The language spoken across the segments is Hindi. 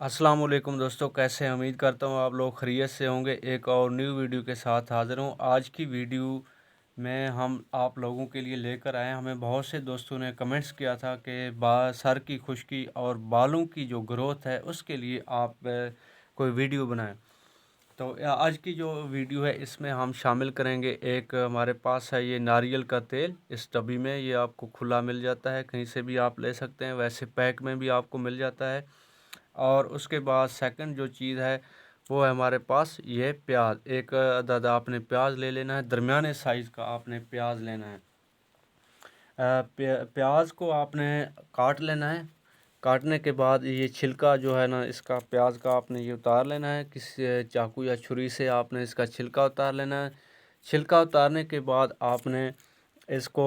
अस्सलाम वालेकुम दोस्तों, कैसे हैं? उम्मीद करता हूँ आप लोग खैरियत से होंगे। एक और न्यू वीडियो के साथ हाज़िर हूँ। आज की वीडियो में हम आप लोगों के लिए लेकर आए हैं। हमें बहुत से दोस्तों ने कमेंट्स किया था कि सर की खुश्की और बालों की जो ग्रोथ है उसके लिए आप कोई वीडियो बनाएं। तो आज की जो वीडियो है इसमें हम शामिल करेंगे, एक हमारे पास है ये नारियल का तेल। इस डब्बी में ये आपको खुला मिल जाता है, कहीं से भी आप ले सकते हैं, वैसे पैक में भी आपको मिल जाता है। और उसके बाद सेकंड जो चीज़ है वो है हमारे पास ये प्याज। एक अदद आपने प्याज ले लेना है, दरमियाने साइज़ का आपने प्याज लेना है। प्याज को आपने काट लेना है। काटने के बाद ये छिलका जो है ना इसका, प्याज का आपने ये उतार लेना है। किसी चाकू या छुरी से आपने इसका छिलका उतार लेना है। छिलका उतारने के बाद आपने इसको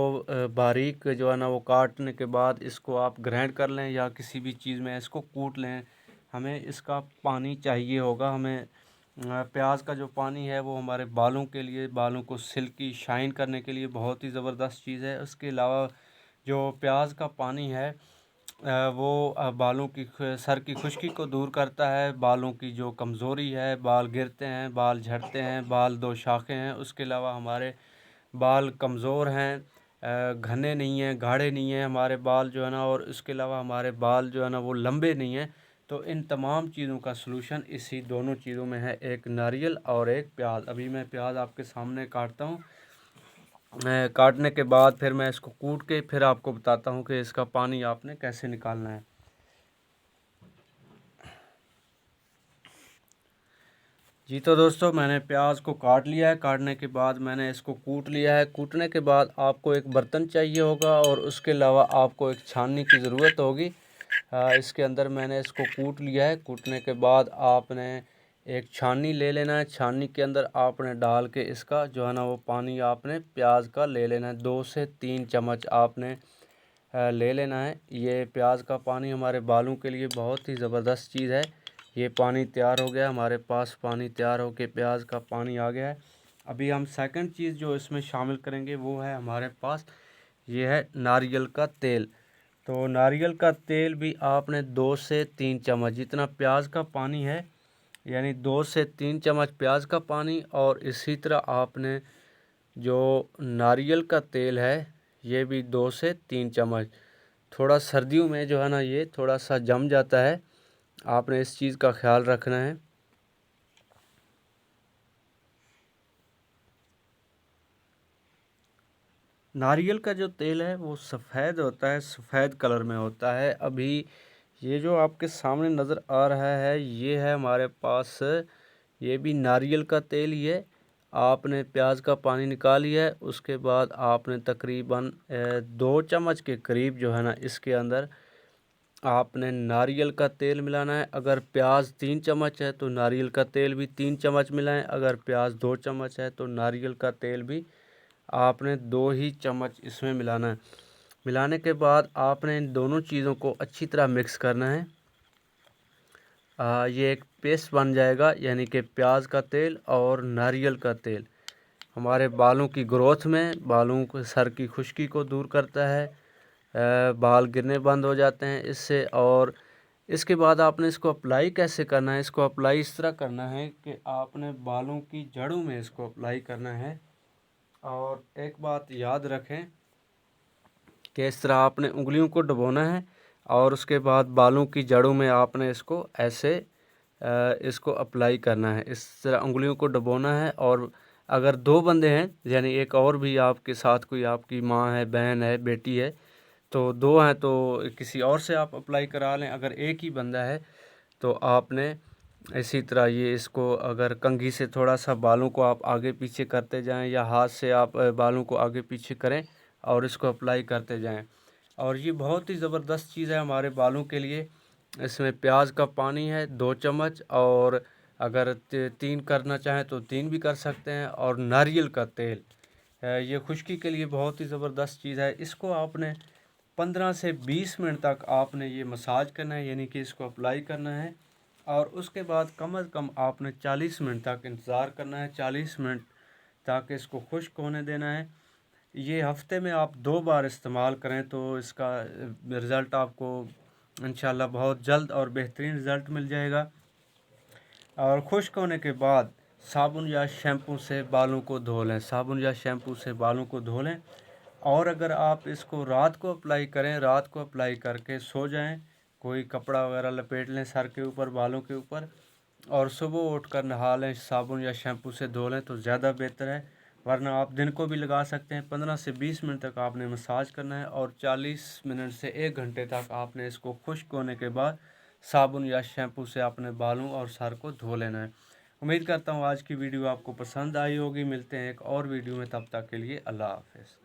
बारीक जो है ना वो काटने के बाद इसको आप ग्राइंड कर लें या किसी भी चीज़ में इसको कूट लें। हमें इसका पानी चाहिए होगा। हमें प्याज का जो पानी है वो हमारे बालों के लिए, बालों को सिल्की शाइन करने के लिए बहुत ही ज़बरदस्त चीज़ है। उसके अलावा जो प्याज का पानी है वो बालों की सर की खुश्की को दूर करता है। बालों की जो कमज़ोरी है, बाल गिरते हैं, बाल झड़ते हैं, बाल दो शाखें हैं, उसके अलावा हमारे बाल कमज़ोर हैं, घने नहीं हैं, गाढ़े नहीं हैं हमारे बाल जो है ना, और इसके अलावा हमारे बाल जो है ना वो लंबे नहीं हैं। तो इन तमाम चीज़ों का सलूशन इसी दोनों चीज़ों में है, एक नारियल और एक प्याज। अभी मैं प्याज आपके सामने काटता हूँ। काटने के बाद फिर मैं इसको कूट के फिर आपको बताता हूँ कि इसका पानी आपने कैसे निकालना है। जी तो दोस्तों, मैंने प्याज को काट लिया है। काटने के बाद मैंने इसको कूट लिया है। कूटने के बाद आपको एक बर्तन चाहिए होगा और उसके अलावा आपको एक छाननी की ज़रूरत होगी। इसके अंदर मैंने इसको कूट लिया है। कूटने के बाद आपने एक छाननी ले लेना है। छाननी के अंदर आपने डाल के इसका जो है ना वो पानी आपने प्याज का ले लेना है। 2 से 3 चम्मच आपने ले लेना है। ये प्याज का पानी हमारे बालों के लिए बहुत ही ज़बरदस्त चीज़ है। ये पानी तैयार हो गया, हमारे पास पानी तैयार हो के प्याज का पानी आ गया है। अभी हम सेकंड चीज़ जो इसमें शामिल करेंगे वो है हमारे पास ये है नारियल का तेल। तो नारियल का तेल भी आपने 2 से 3 चम्मच, जितना प्याज का पानी है यानी 2 से 3 चम्मच प्याज का पानी, और इसी तरह आपने जो नारियल का तेल है ये भी 2 से 3 चम्मच। थोड़ा सर्दियों में जो है ना ये थोड़ा सा जम जाता है, आपने इस चीज़ का ख्याल रखना है। नारियल का जो तेल है वो सफ़ेद होता है, सफ़ेद कलर में होता है। अभी ये जो आपके सामने नज़र आ रहा है ये है हमारे पास, ये भी नारियल का तेल ही है। आपने प्याज का पानी निकाल लिया है। उसके बाद आपने तकरीबन 2 चम्मच के करीब जो है ना इसके अंदर आपने नारियल का तेल मिलाना है। अगर प्याज 3 चम्मच है तो नारियल का तेल भी 3 चम्मच मिलाएं। अगर प्याज 2 चम्मच है तो नारियल का तेल भी आपने 2 ही चम्मच इसमें मिलाना है। मिलाने के बाद आपने इन दोनों चीज़ों को अच्छी तरह मिक्स करना है। ये एक पेस्ट बन जाएगा, यानी कि प्याज का तेल और नारियल का तेल हमारे बालों की ग्रोथ में, बालों को सर की खुश्की को दूर करता है। बाल गिरने बंद हो जाते हैं इससे। और इसके बाद आपने इसको अप्लाई कैसे करना है? इसको अप्लाई इस तरह करना है कि आपने बालों की जड़ों में इसको अप्लाई करना है। और एक बात याद रखें कि इस तरह आपने उंगलियों को डुबोना है और उसके बाद बालों की जड़ों में आपने इसको ऐसे इसको अप्लाई करना है। इस तरह उंगलियों को डुबोना है। और अगर 2 बंदे हैं, यानी एक और भी आपके साथ कोई आपकी माँ है, बहन है, बेटी है, तो 2 हैं तो किसी और से आप अप्लाई करा लें। अगर एक ही बंदा है तो आपने इसी तरह ये इसको, अगर कंघी से थोड़ा सा बालों को आप आगे पीछे करते जाएं या हाथ से आप बालों को आगे पीछे करें और इसको अप्लाई करते जाएं। और ये बहुत ही ज़बरदस्त चीज़ है हमारे बालों के लिए। इसमें प्याज का पानी है 2 चम्मच, और अगर 3 करना चाहें तो 3 भी कर सकते हैं। और नारियल का तेल ये खुश्की के लिए बहुत ही ज़बरदस्त चीज़ है। इसको आपने 15 से 20 मिनट तक आपने ये मसाज करना है, यानी कि इसको अप्लाई करना है। और उसके बाद कम अज़ कम आपने 40 मिनट तक इंतज़ार करना है, 40 मिनट तक इसको खुश्क होने देना है। ये हफ्ते में आप 2 बार इस्तेमाल करें तो इसका रिज़ल्ट आपको इंशाल्लाह बहुत जल्द और बेहतरीन रिज़ल्ट मिल जाएगा। और खुश्क होने के बाद साबुन या शैम्पू से बालों को धो लें, साबुन या शैम्पू से बालों को धो लें। और अगर आप इसको रात को अप्लाई करें, रात को अप्लाई करके सो जाएं, कोई कपड़ा वगैरह लपेट लें सर के ऊपर, बालों के ऊपर, और सुबह उठकर नहा लें, साबुन या शैम्पू से धो लें तो ज़्यादा बेहतर है। वरना आप दिन को भी लगा सकते हैं। 15 से 20 मिनट तक आपने मसाज करना है और 40 मिनट से 1 घंटे तक आपने इसको खुश्क होने के बाद साबुन या शैम्पू से अपने बालों और सर को धो लेना है। उम्मीद करता हूँ आज की वीडियो आपको पसंद आई होगी। मिलते हैं एक और वीडियो में, तब तक के लिए अल्लाह हाफ़िज़।